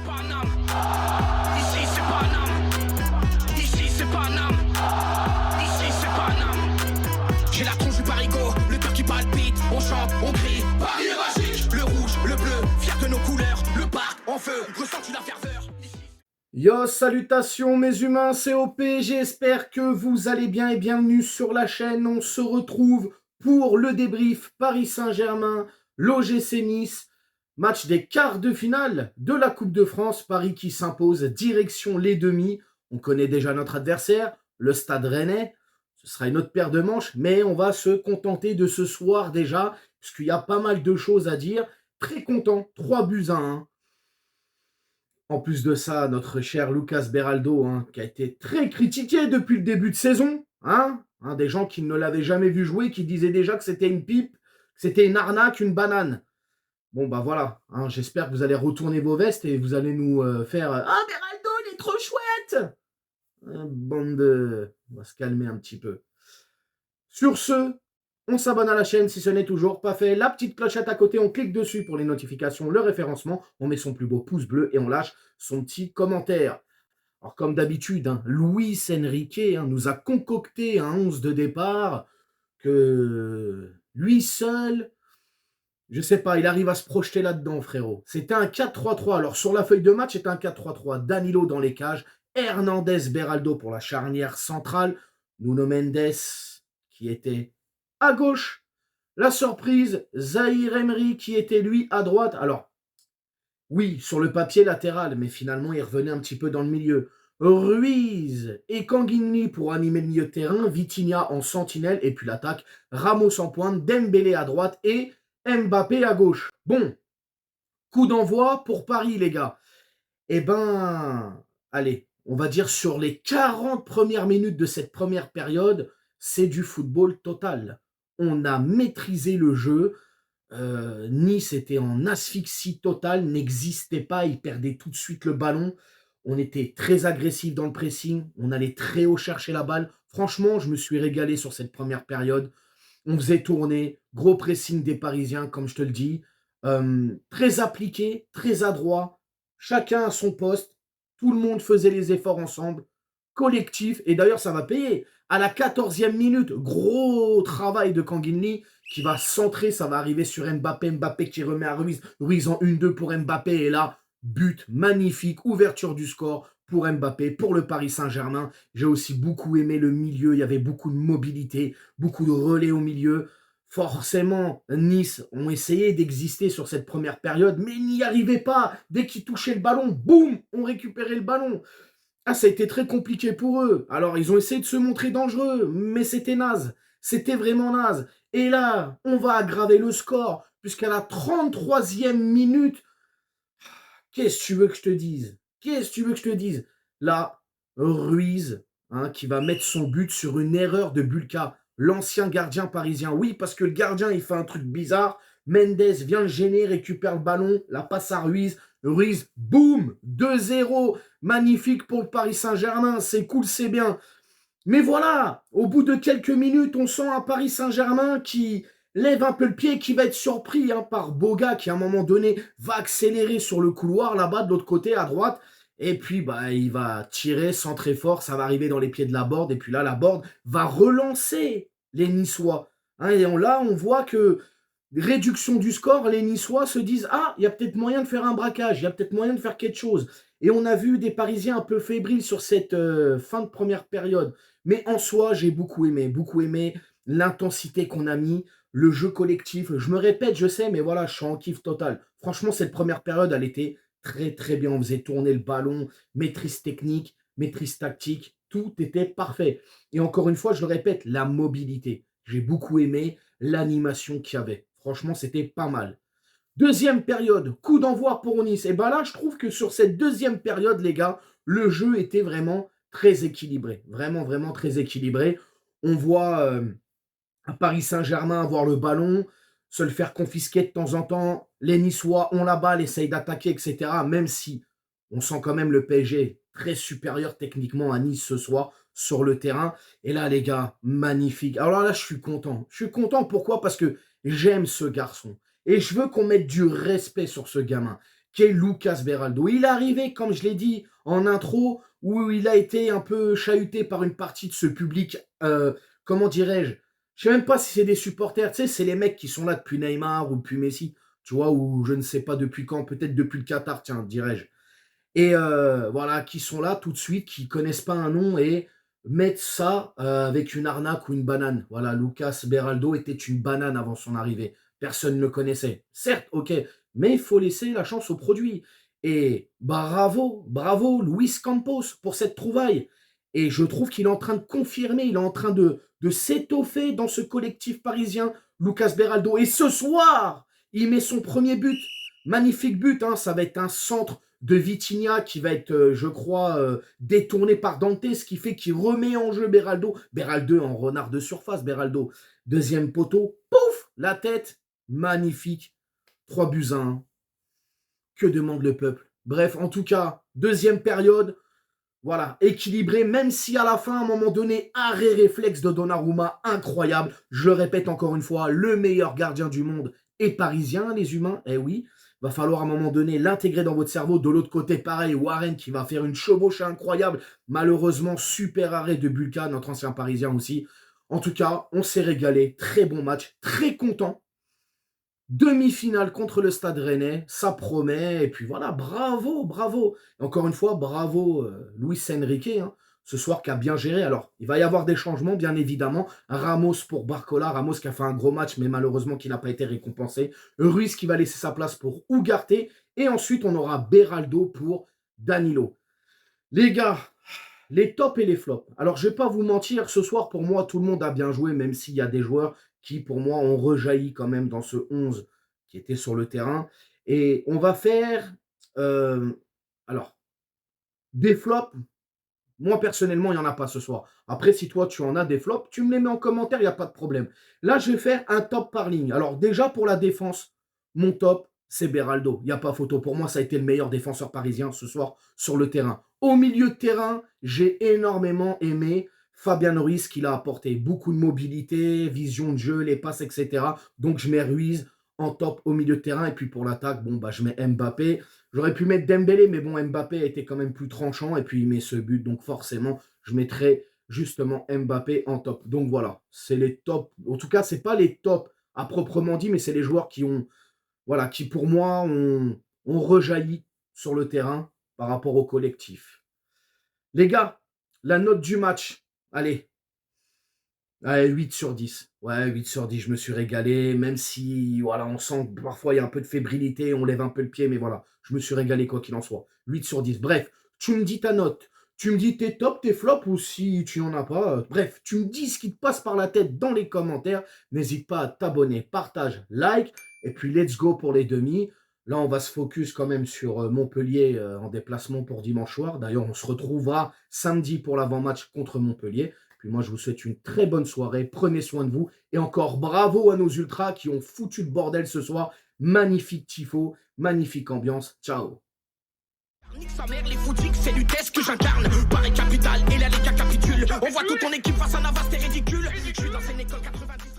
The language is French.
Paname. Ici c'est Paname. Ici c'est Paname. Ici c'est Paname. J'ai la tronche du parigo, le cœur qui palpite. On chante, on crie, Paris est magique. Le rouge, le bleu, fier de nos couleurs. Le parc en feu, ressens-tu la ferveur? Yo, salutations mes humains, c'est OP, j'espère que vous allez bien et bienvenue sur la chaîne. On se retrouve pour le débrief Paris Saint-Germain, l'OGC Nice, match des quarts de finale de la Coupe de France. Paris qui s'impose, direction les demi. On connaît déjà notre adversaire, le Stade Rennais. Ce sera une autre paire de manches, mais on va se contenter de ce soir déjà, puisqu'il y a pas mal de choses à dire. Très content, 3 buts à 1. En plus de ça, notre cher Lucas Beraldo, qui a été très critiqué depuis le début de saison, des gens qui ne l'avaient jamais vu jouer, qui disaient déjà que c'était une pipe, que c'était une arnaque, une banane. Bon, bah voilà, j'espère que vous allez retourner vos vestes et vous allez nous faire « Ah, Beraldo, il est trop chouette !» Bande de... On va se calmer un petit peu. Sur ce, on s'abonne à la chaîne si ce n'est toujours pas fait. La petite clochette à côté, on clique dessus pour les notifications, le référencement. On met son plus beau pouce bleu et on lâche son petit commentaire. Alors comme d'habitude, Luis Enrique nous a concocté un 11 de départ que lui seul, je sais pas, il arrive à se projeter là-dedans, frérot. C'était un 4-3-3. Alors sur la feuille de match, c'était un 4-3-3. Danilo dans les cages, Hernandez, Beraldo pour la charnière centrale, Nuno Mendes qui était à gauche. La surprise, Zahir Emery qui était lui à droite. Alors, oui, sur le papier latéral, mais finalement, il revenait un petit peu dans le milieu. Ruiz et Kanginli pour animer le milieu de terrain, Vitinha en sentinelle, et puis l'attaque, Ramos en pointe, Dembélé à droite et Mbappé à gauche. Bon, coup d'envoi pour Paris, les gars. Eh ben, allez, on va dire sur les 40 premières minutes de cette première période, c'est du football total. On a maîtrisé le jeu. Nice était en asphyxie totale, n'existait pas, il perdait tout de suite le ballon. On était très agressif dans le pressing, on allait très haut chercher la balle. Franchement, je me suis régalé sur cette première période. On faisait tourner, gros pressing des Parisiens, comme je te le dis. Très appliqué, très adroit, chacun à son poste. Tout le monde faisait les efforts ensemble, collectif. Et d'ailleurs, ça va payer. À la 14e minute, gros travail de Kanginli qui va centrer, ça va arriver sur Mbappé. Mbappé qui remet à Ruiz. Ruiz en 1-2 pour Mbappé. Et là, but magnifique, ouverture du score pour Mbappé, pour le Paris Saint-Germain. J'ai aussi beaucoup aimé le milieu. Il y avait beaucoup de mobilité, beaucoup de relais au milieu. Forcément, Nice ont essayé d'exister sur cette première période, mais ils n'y arrivaient pas. Dès qu'ils touchaient le ballon, boum, on récupérait le ballon. Ça a été très compliqué pour eux. Alors, ils ont essayé de se montrer dangereux, mais c'était naze. C'était vraiment naze. Et là, on va aggraver le score, puisqu'à la 33e minute, qu'est-ce que tu veux que je te dise? Qu'est-ce que tu veux que je te dise? Là, Ruiz, qui va mettre son but sur une erreur de Bulka, l'ancien gardien parisien. Oui, parce que le gardien, il fait un truc bizarre. Mendes vient le gêner, récupère le ballon, la passe à Ruiz. Ruiz, boum, 2-0. Magnifique pour le Paris Saint-Germain. C'est cool, c'est bien. Mais voilà, au bout de quelques minutes, on sent un Paris Saint-Germain qui lève un peu le pied, qui va être surpris par Boga, qui à un moment donné va accélérer sur le couloir là-bas, de l'autre côté, à droite. Et puis, il va tirer, centrer fort, ça va arriver dans les pieds de la Borde. Et puis là, la Borde va relancer les Niçois. Là, on voit que réduction du score, les Niçois se disent « Ah, il y a peut-être moyen de faire un braquage, il y a peut-être moyen de faire quelque chose. » Et on a vu des Parisiens un peu fébriles sur cette fin de première période. Mais en soi, j'ai beaucoup aimé l'intensité qu'on a mis, le jeu collectif. Je me répète, je sais, mais voilà, je suis en kiff total. Franchement, cette première période, elle était très, très bien. On faisait tourner le ballon, maîtrise technique, maîtrise tactique. Tout était parfait. Et encore une fois, je le répète, la mobilité. J'ai beaucoup aimé l'animation qu'il y avait. Franchement, c'était pas mal. Deuxième période, coup d'envoi pour Nice. Et là, je trouve que sur cette deuxième période, les gars, le jeu était vraiment très équilibré. Vraiment, vraiment très équilibré. On voit à Paris Saint-Germain avoir le ballon, se le faire confisquer de temps en temps. Les Niçois ont la balle, essayent d'attaquer, etc. Même si on sent quand même le PSG très supérieur techniquement à Nice ce soir sur le terrain. Et là, les gars, magnifique. Alors là, je suis content. Je suis content, pourquoi? Parce que j'aime ce garçon. Et je veux qu'on mette du respect sur ce gamin qu'est Lucas Beraldo. Il est arrivé, comme je l'ai dit en intro, où il a été un peu chahuté par une partie de ce public, comment dirais-je, je sais même pas si c'est des supporters, tu sais, c'est les mecs qui sont là depuis Neymar ou depuis Messi, tu vois, ou je ne sais pas depuis quand, peut-être depuis le Qatar, tiens, dirais-je. Et voilà, qui sont là tout de suite, qui connaissent pas un nom et mettent ça avec une arnaque ou une banane. Voilà, Lucas Beraldo était une banane avant son arrivée. Personne ne le connaissait. Certes, ok, mais il faut laisser la chance au produit. Et bravo, bravo Luis Campos pour cette trouvaille. Et je trouve qu'il est en train de confirmer, il est en train de s'étoffer dans ce collectif parisien, Lucas Beraldo. Et ce soir, il met son premier but. Magnifique but, hein, ça va être un centre de Vitinha qui va être, je crois, détourné par Dante, ce qui fait qu'il remet en jeu Beraldo. Beraldo en renard de surface, Beraldo. Deuxième poteau, pouf, la tête, magnifique. 3-1. Que demande le peuple? Bref, en tout cas, deuxième période, voilà, équilibré, même si à la fin, à un moment donné, arrêt réflexe de Donnarumma, incroyable. Je le répète encore une fois, le meilleur gardien du monde est parisien, les humains, eh oui. Va falloir à un moment donné l'intégrer dans votre cerveau. De l'autre côté, pareil, Warren qui va faire une chevauchée incroyable. Malheureusement, super arrêt de Bulka, notre ancien parisien aussi. En tout cas, on s'est régalé. Très bon match, très content. Demi-finale contre le Stade Rennais, ça promet. Et puis voilà, bravo, bravo. Et encore une fois, bravo Luis Enrique, hein, ce soir qui a bien géré. Alors, il va y avoir des changements, bien évidemment. Ramos pour Barcola. Ramos qui a fait un gros match, mais malheureusement qui n'a pas été récompensé. Ruiz qui va laisser sa place pour Ugarte. Et ensuite, on aura Beraldo pour Danilo. Les gars, les tops et les flops. Alors, je ne vais pas vous mentir, ce soir, pour moi, tout le monde a bien joué, même s'il y a des joueurs qui, pour moi, ont rejailli quand même dans ce 11 qui était sur le terrain. Et on va faire, alors, des flops. Moi, personnellement, il n'y en a pas ce soir. Après, si toi, tu en as des flops, tu me les mets en commentaire, il n'y a pas de problème. Là, je vais faire un top par ligne. Alors, déjà, pour la défense, mon top, c'est Beraldo. Il n'y a pas photo. Pour moi, ça a été le meilleur défenseur parisien ce soir sur le terrain. Au milieu de terrain, j'ai énormément aimé Fabian Ruiz qu'il a apporté. Beaucoup de mobilité, vision de jeu, les passes, etc. Donc, je mets Ruiz en top au milieu de terrain. Et puis, pour l'attaque, bon, bah, je mets Mbappé. J'aurais pu mettre Dembélé, mais bon, Mbappé a été quand même plus tranchant. Et puis, il met ce but. Donc, forcément, je mettrai justement Mbappé en top. Donc, voilà, c'est les tops. En tout cas, ce n'est pas les tops à proprement dit, mais c'est les joueurs qui ont, voilà, qui pour moi ont rejailli sur le terrain par rapport au collectif. Les gars, la note du match, allez, 8 sur 10. Ouais, 8 sur 10, je me suis régalé, même si voilà, on sent que parfois il y a un peu de fébrilité, on lève un peu le pied, mais voilà, je me suis régalé quoi qu'il en soit. 8 sur 10. Bref, tu me dis ta note, tu me dis tes tops, tes flops, ou si tu n'en as pas, bref, tu me dis ce qui te passe par la tête dans les commentaires. N'hésite pas à t'abonner, partage, like, et puis let's go pour les demi. Là, on va se focus quand même sur Montpellier en déplacement pour dimanche soir. D'ailleurs, on se retrouvera samedi pour l'avant-match contre Montpellier. Puis moi, je vous souhaite une très bonne soirée. Prenez soin de vous. Et encore bravo à nos ultras qui ont foutu le bordel ce soir. Magnifique tifo, magnifique ambiance. Ciao. Nique sa mère, les foutiques, c'est l'UTES que j'incarne. Paris capitale et la Liga capitule. On voit toute ton équipe face à Navas, c'est ridicule. Je suis dans une école 90.